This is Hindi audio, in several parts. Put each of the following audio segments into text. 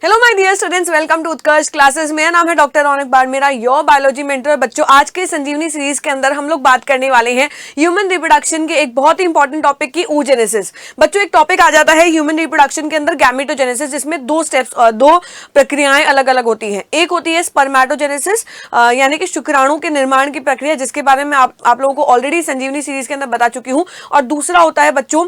Hello my dear students, welcome to Utkarsh classes. मेरा नाम है doctor Raunak Badmera, your biology mentor. बच्चों, आज के संजीवनी सीरीज के अंदर हम लोग बात करने वाले हैं ह्यूमन रिप्रोडक्शन के एक बहुत ही इंपॉर्टेंट टॉपिक की oogenesis। बच्चों, एक टॉपिक आ जाता है ह्यूमन रिप्रोडक्शन के अंदर गैमेटोजेनेसिस, जिसमें दो स्टेप्स दो प्रक्रियाएं अलग अलग होती हैं। एक होती है स्पर्मेटोजेनेसिस, यानी कि शुक्राणु के निर्माण की प्रक्रिया, जिसके बारे में आप लोगों को ऑलरेडी संजीवनी सीरीज के अंदर बता चुकी हूँ। और दूसरा होता है बच्चों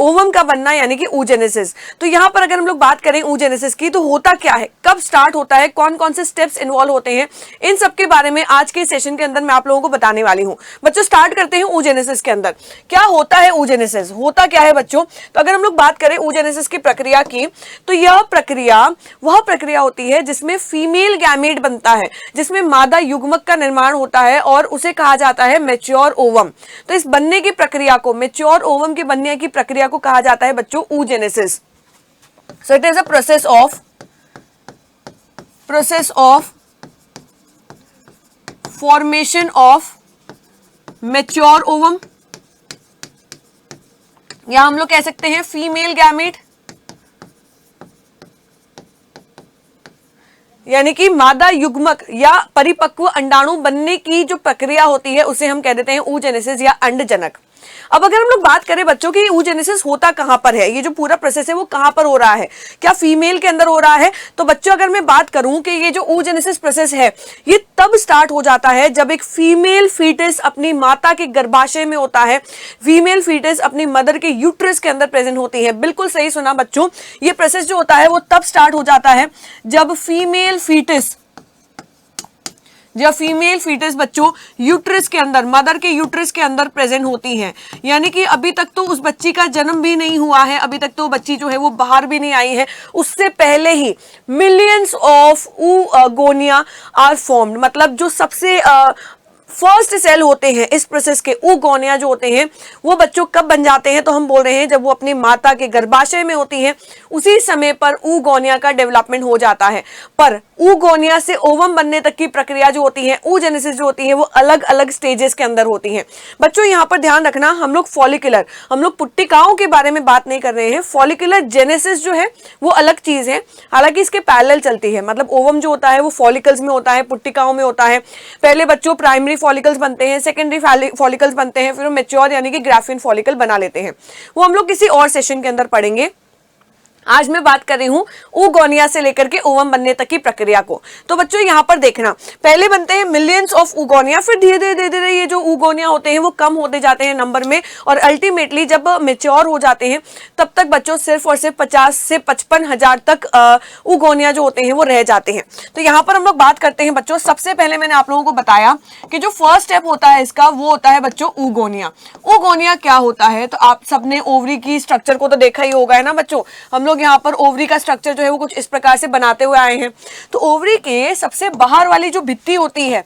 ओवम का बनना, यानी कि oogenesis। तो यहाँ पर अगर हम लोग बात करें oogenesis की, तो होता क्या है, कब स्टार्ट होता है, कौन कौन से स्टेप्स इन्वॉल्व होते हैं, इन सब के बारे में आज के सेशन के अंदर मैं आप लोगों को बताने वाली हूं। बच्चों, स्टार्ट करते हैं oogenesis के अंदर। क्या होता है oogenesis, होता क्या है बच्चों? तो अगर हम लोग बात करें oogenesis की प्रक्रिया की, तो यह प्रक्रिया वह प्रक्रिया होती है जिसमें फीमेल गैमेट बनता है, जिसमें मादा युग्मक का निर्माण होता है और उसे कहा जाता है मैच्योर ओवम। तो इस बनने की प्रक्रिया को, मैच्योर ओवम के बनने की प्रक्रिया को कहा जाता है बच्चों oogenesis। So it is a process of formation of mature ovum, या हम लोग कह सकते हैं फीमेल गैमेट, यानी कि मादा युग्मक या परिपक्व अंडाणु बनने की जो प्रक्रिया होती है उसे हम कह देते हैं oogenesis या अंडजनक। अब अगर हम लोग बात करें बच्चों की oogenesis होता कहां पर है, ये जो पूरा प्रोसेस है वो कहां पर हो रहा है, क्या फीमेल के अंदर हो रहा है? तो बच्चों, अगर मैं बात करूं कि ये जो oogenesis प्रोसेस है ये तब स्टार्ट हो जाता है जब एक फीमेल फीटस अपनी माता के गर्भाशय में होता है, फीमेल फीटस अपनी मदर के यूट्रस के अंदर प्रेजेंट होती है। बिल्कुल सही सुना बच्चों, ये प्रोसेस जो होता है वो तब स्टार्ट हो जाता है जब फीमेल फीटस बच्चों यूट्रस के अंदर, मदर के यूट्रस के अंदर प्रेजेंट होती हैं। यानी कि अभी तक तो उस बच्ची का जन्म भी नहीं हुआ है, अभी तक तो बच्ची जो है वो बाहर भी नहीं आई है, उससे पहले ही millions of oogonia are formed. मतलब जो सबसे फर्स्ट सेल होते हैं इस प्रोसेस के, oogonia जो होते हैं, वो बच्चों कब बन जाते हैं? तो हम बोल रहे हैं जब वो अपनी माता के गर्भाशय में होती हैं, उसी समय पर oogonia का डेवलपमेंट हो जाता है। पर oogonia से ओवम बनने तक की प्रक्रिया जो होती है, oogenesis जो होती है, वो अलग अलग स्टेजेस के अंदर होती है। बच्चों, यहाँ पर ध्यान रखना, हम लोग पुट्टिकाओं के बारे में बात नहीं कर रहे हैं। फॉलिकुलर जेनेसिस जो है वो अलग चीज है, हालांकि इसके पैरेलल चलती है। मतलब ओवम जो होता है वो फॉलिकल्स में होता है, पुट्टिकाओं में होता है। पहले बच्चों प्राइमरी फॉलिकल्स बनते हैं, सेकेंडरी फॉलिकल्स बनते हैं, फिर मैच्योर यानी कि ग्राफिन फॉलिकल बना लेते हैं। वो हम लोग किसी और सेशन के अंदर पढ़ेंगे। आज मैं बात कर रही हूं oogonia से लेकर के ओवम बनने तक की प्रक्रिया को। तो बच्चों, यहां पर देखना, पहले बनते हैं मिलियंस ऑफ oogonia, फिर धीरे धीरे ये जो oogonia होते हैं वो कम होते जाते हैं नंबर में, और अल्टीमेटली जब मेच्योर हो जाते हैं तब तक बच्चों सिर्फ और सिर्फ 50 से 55 हजार तक oogonia जो होते हैं वो रह जाते हैं। तो यहाँ पर हम लोग बात करते हैं बच्चों, सबसे पहले मैंने आप लोगों को बताया कि जो फर्स्ट स्टेप होता है इसका वो होता है बच्चों oogonia। oogonia क्या होता है? तो आप सबने ओवरी की स्ट्रक्चर को तो देखा ही होगा, है ना बच्चों। हम लोग यहाँ पर ओवरी का स्ट्रक्चर जो है वो कुछ इस प्रकार से बनाते हुए आए हैं। तो ओवरी के सबसे बाहर वाली जो भित्ति होती है,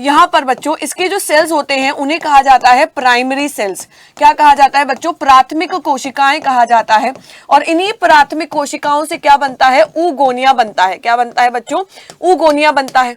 यहाँ पर बच्चों इसके जो सेल्स होते हैं उन्हें कहा जाता है प्राइमरी सेल्स। क्या कहा जाता है बच्चों? प्राथमिक कोशिकाएं कहा जाता है। और इन्हीं प्राथमिक कोशिकाओं से क्या बनता है? oogonia बनता है। क्या बनता है बच्चों? oogonia बनता है।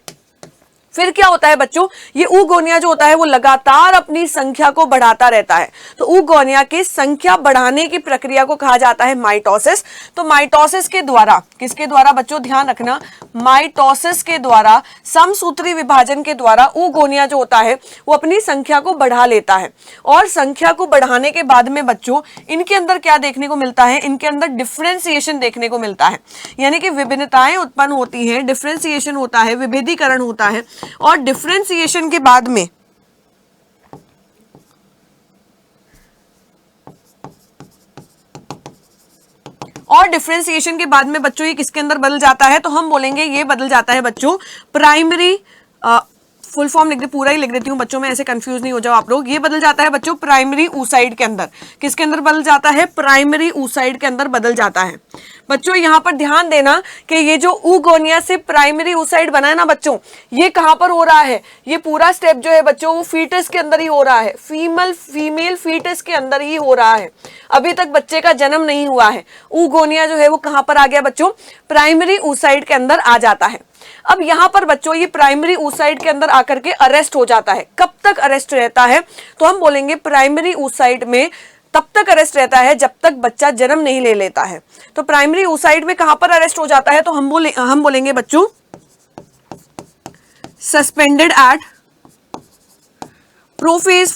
फिर क्या होता है बच्चों? ये oogonia जो होता है वो लगातार अपनी संख्या को बढ़ाता रहता है। तो oogonia की संख्या बढ़ाने की प्रक्रिया को कहा जाता है माइटोसिस। तो माइटोसिस के द्वारा, किसके द्वारा बच्चों? ध्यान रखना, माइटोसिस के द्वारा, समसूत्री विभाजन के द्वारा oogonia जो होता है वो अपनी संख्या को बढ़ा लेता है। और संख्या को बढ़ाने के बाद में बच्चों इनके अंदर क्या देखने को मिलता है? इनके अंदर डिफरेंशिएशन देखने को मिलता है, यानी कि विभिन्नताएं उत्पन्न होती हैं, डिफरेंशिएशन होता है, विभेदीकरण होता है। और डिफरेंशिएशन के बाद में बच्चों ये किसके अंदर बदल जाता है? तो हम बोलेंगे ये बदल जाता है बच्चों प्राइमरी, फुल फॉर्म लिख दे, पूरा ही लिख देती हूँ बच्चों, में ऐसे कंफ्यूज नहीं हो जाओ आप लोग। ये बदल जाता है बच्चों प्राइमरी oocyte के अंदर। किसके अंदर बदल जाता है? प्राइमरी oocyte के अंदर बदल जाता है। बच्चों, यहाँ पर ध्यान देना कि ये जो oogonia से प्राइमरी oocyte बना है ना बच्चों, ये कहाँ पर हो रहा है? ये पूरा स्टेप जो है बच्चों वो फीटस के अंदर ही हो रहा है, फीमेल फीटस के अंदर ही हो रहा है। अभी तक बच्चे का जन्म नहीं हुआ है। oogonia जो है वो कहाँ पर आ गया बच्चों? प्राइमरी oocyte के अंदर आ जाता है। अब यहां पर बच्चों ये प्राइमरी oocyte के अंदर आकर के अरेस्ट हो जाता है। कब तक अरेस्ट रहता है? तो हम बोलेंगे प्राइमरी oocyte में तब तक अरेस्ट रहता है जब तक बच्चा जन्म नहीं ले लेता है। तो प्राइमरी oocyte में कहां पर अरेस्ट हो जाता है, तो हम बोलेंगे बच्चों सस्पेंडेड एट प्रोफेज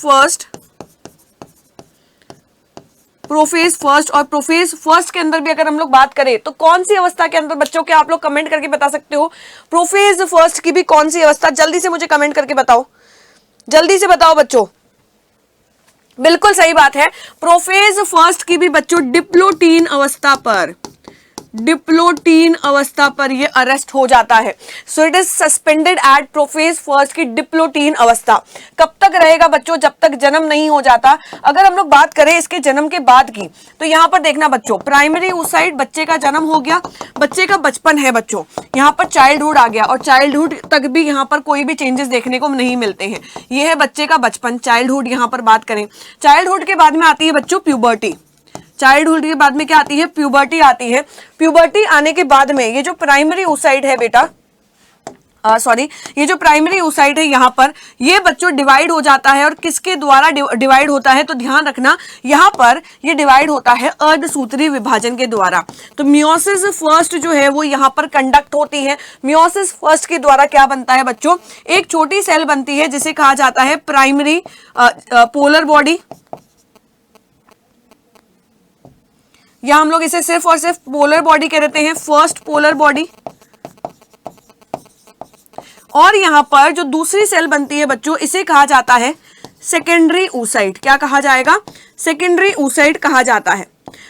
फर्स्ट और प्रोफेज फर्स्ट के अंदर भी अगर हम लोग बात करें तो कौन सी अवस्था के अंदर बच्चों, क्या आप लोग कमेंट करके बता सकते हो प्रोफेज फर्स्ट की भी कौन सी अवस्था, जल्दी से मुझे कमेंट करके बताओ, जल्दी से बताओ बच्चों। बिल्कुल सही बात है, प्रोफेज फर्स्ट की भी बच्चों डिप्लोटीन अवस्था पर ये अरेस्ट हो जाता है। So it is suspended at prophase first की डिप्लोटीन अवस्था। कब तक रहेगा बच्चों, जब तक जन्म नहीं हो जाता। अगर हम लोग बात करें इसके जन्म के बाद की, तो यहां पर देखना बच्चों, प्राइमरी oocyte बच्चे का जन्म हो गया, बच्चे का बचपन है बच्चों, यहां पर चाइल्डहुड आ गया, और चाइल्डहुड तक भी यहां पर कोई भी चेंजेस देखने को नहीं मिलते हैं। यह है बच्चे का बचपन, चाइल्डहुड। यहां पर बात करें चाइल्डहुड के बाद में आती है बच्चों प्यूबर्टी। चाइल्डहुड के बाद में क्या आती है, प्यूबर्टी आती है। प्यूबर्टी आने के बाद में ये जो प्राइमरी oocyte है बेटा, ये जो प्राइमरी oocyte है यहाँ पर, ये बच्चों डिवाइड हो जाता है। और किसके द्वारा डिवाइड होता है, तो ध्यान रखना यहाँ पर ये डिवाइड होता है अर्धसूत्री विभाजन के द्वारा। तो मियोसिस फर्स्ट जो है वो यहाँ पर कंडक्ट होती है। मियोसिस फर्स्ट के द्वारा क्या बनता है बच्चों, एक छोटी सेल बनती है जिसे कहा जाता है प्राइमरी पोलर बॉडी। या हम लोग इसे सिर्फ और सिर्फ पोलर बॉडी कह देते हैं, फर्स्ट पोलर बॉडी। और यहां पर जो दूसरी सेल बनती है बच्चों, इसे कहा जाता है सेकेंडरी oocyte। क्या कहा जाएगा, सेकेंडरी oocyte कहा जाता है।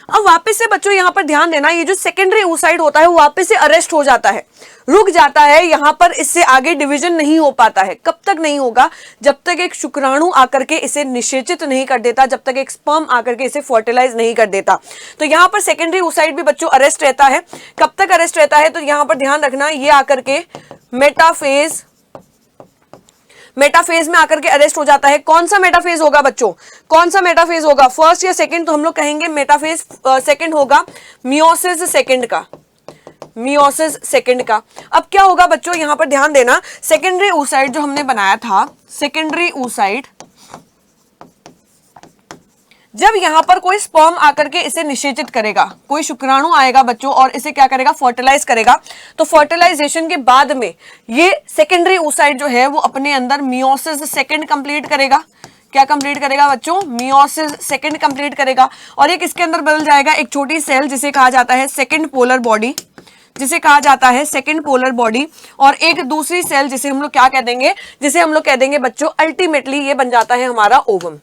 अब वापस से बच्चों यहां पर ध्यान देना, ये जो सेकेंडरी oocyte होता है वो वापस से अरेस्ट हो जाता है, रुक जाता है, यहां पर इससे आगे डिवीजन नहीं हो पाता है। कब तक नहीं होगा, जब तक एक शुक्राणु आकर के इसे निषेचित नहीं कर देता, जब तक एक स्पर्म आकर के इसे फर्टिलाइज नहीं कर देता। तो यहां पर सेकेंडरी oocyte भी बच्चों अरेस्ट रहता है। कब तक अरेस्ट रहता है, तो यहां पर ध्यान रखना, ये आकर के मेटाफेज में आकर के अरेस्ट हो जाता है। कौन सा मेटाफेज होगा बच्चों, कौन सा मेटाफेज होगा, फर्स्ट या सेकंड, तो हम लोग कहेंगे मेटाफेज सेकंड होगा, मियोसिस सेकंड का। अब क्या होगा बच्चों, यहां पर ध्यान देना, सेकेंडरी oocyte जो हमने बनाया था, सेकेंडरी oocyte, जब यहां पर कोई स्पर्म आकर के इसे निषेचित करेगा, कोई शुक्राणु आएगा बच्चों और इसे क्या करेगा, फर्टिलाइज करेगा, तो फर्टिलाइजेशन के बाद में ये सेकेंडरी oocyte जो है वो अपने अंदर मियोसिस सेकंड कंप्लीट करेगा। क्या कंप्लीट करेगा बच्चों, मियोसिस सेकंड कंप्लीट करेगा। और ये किसके अंदर बदल जाएगा, एक छोटी सेल जिसे कहा जाता है सेकंड पोलर बॉडी, जिसे कहा जाता है सेकंड पोलर बॉडी। और एक दूसरी सेल जिसे हम लोग क्या कह देंगे, जिसे हम लोग कह देंगे बच्चों अल्टीमेटली ये बन जाता है हमारा ओवम।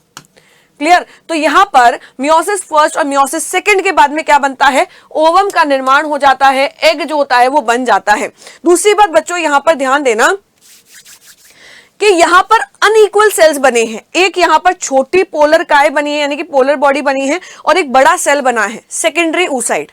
क्लियर। तो यहां पर मियोसिस फर्स्ट और मियोसिस सेकंड के बाद में क्या बनता है, ओवम का निर्माण हो जाता है, एग जो होता है वो बन जाता है। दूसरी बात बच्चों यहां पर ध्यान देना कि यहां पर अनइक्वल सेल्स बने हैं। एक यहां पर छोटी पोलर काय बनी है, यानी कि पोलर बॉडी बनी है, और एक बड़ा सेल बना है सेकेंडरी oocyte।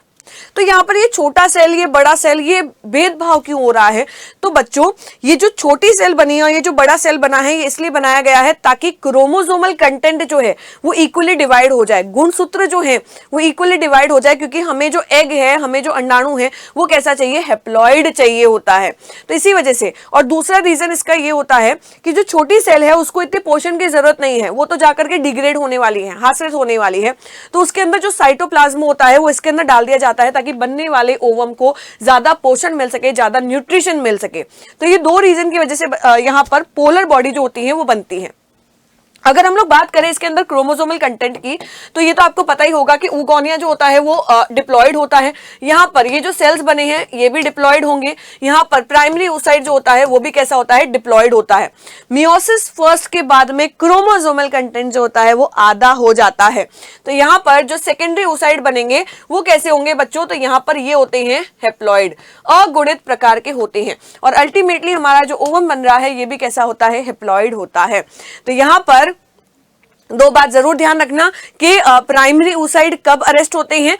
तो यहाँ पर ये छोटा सेल, ये बड़ा सेल, ये भेदभाव क्यों हो रहा है, तो बच्चों ये जो छोटी सेल बनी है और ये जो बड़ा सेल बना है, ये इसलिए बनाया गया है ताकि क्रोमोसोमल कंटेंट जो है वो इक्वली डिवाइड हो जाए, गुणसूत्र जो है वो इक्वली डिवाइड हो जाए। क्योंकि हमें जो एग है, हमें जो अंडाणु है वो कैसा चाहिए, हैप्लॉइड चाहिए होता है। तो इसी वजह से, और दूसरा रीजन इसका ये होता है कि जो छोटी सेल है उसको इतने पोषण की जरूरत नहीं है, वो तो जाकर के डिग्रेड होने वाली है, हास्यरत होने वाली है। तो उसके अंदर जो साइटोप्लाज्म होता है वो इसके अंदर डाल दिया जाता है ताकि बनने वाले ओवम को ज्यादा पोषण मिल सके, ज्यादा न्यूट्रिशन मिल सके। तो ये दो रीजन की वजह से यहां पर पोलर बॉडी जो होती है वो बनती है। अगर हम लोग बात करें इसके अंदर क्रोमोसोमल कंटेंट की, तो ये तो आपको पता ही होगा कि ऊगोनिया जो होता है वो डिप्लॉयड होता है। यहाँ पर ये जो सेल्स बने हैं ये भी डिप्लॉयड होंगे। यहाँ पर प्राइमरी oocyte जो होता है वो भी कैसा होता है, डिप्लॉयड होता है। मियोसिस फर्स्ट के बाद में क्रोमोसोमल कंटेंट जो होता है वो आधा हो जाता है। तो यहाँ पर जो सेकेंडरी oocyte बनेंगे वो कैसे होंगे बच्चों, तो यहाँ पर ये होते हैं हैप्लॉयड, अगुणित प्रकार के होते हैं। और अल्टीमेटली हमारा जो ओवम बन रहा है ये भी कैसा होता है, हैप्लॉयड होता है। तो यहाँ पर दो बात जरूर ध्यान रखना कि प्राइमरी oocyte कब अरेस्ट होते हैं,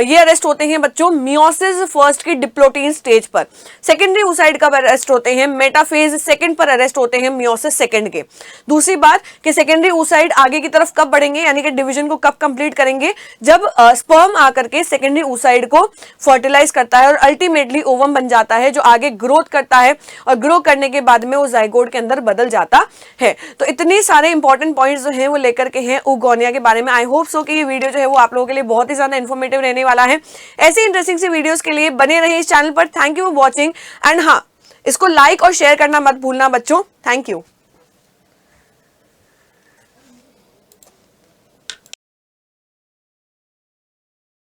ये अरेस्ट होते हैं बच्चों मियोसिस फर्स्ट की डिप्लोटीन स्टेज पर। सेकेंडरी oocyte कब अरेस्ट होते हैं, मेटाफेज सेकंड पर अरेस्ट होते हैं मियोसिस सेकंड के। दूसरी बात कि सेकेंडरी oocyte आगे की तरफ कब बढ़ेंगे, यानी कि डिवीजन को कब कंप्लीट करेंगे, जब स्पर्म आकर के सेकेंडरी oocyte को फर्टिलाइज करता है और अल्टीमेटली ओवम बन जाता है, जो आगे ग्रोथ करता है और ग्रो करने के बाद में वो जाइगोट के अंदर बदल जाता है। तो इतने सारे इंपॉर्टेंट पॉइंट्स जो हैं वो लेकर के हैं उगोनिया के बारे में। आई होप सो कि ये वीडियो जो है वो आप लोगों के लिए बहुत ही ज्यादा इन्फॉर्मेटिव रहने वाला है। ऐसी इंटरेस्टिंग सी वीडियोस के लिए बने रहिए इस चैनल पर। Thank you for watching and हाँ, इसको लाइक और शेयर करना मत भूलना बच्चों। Thank you.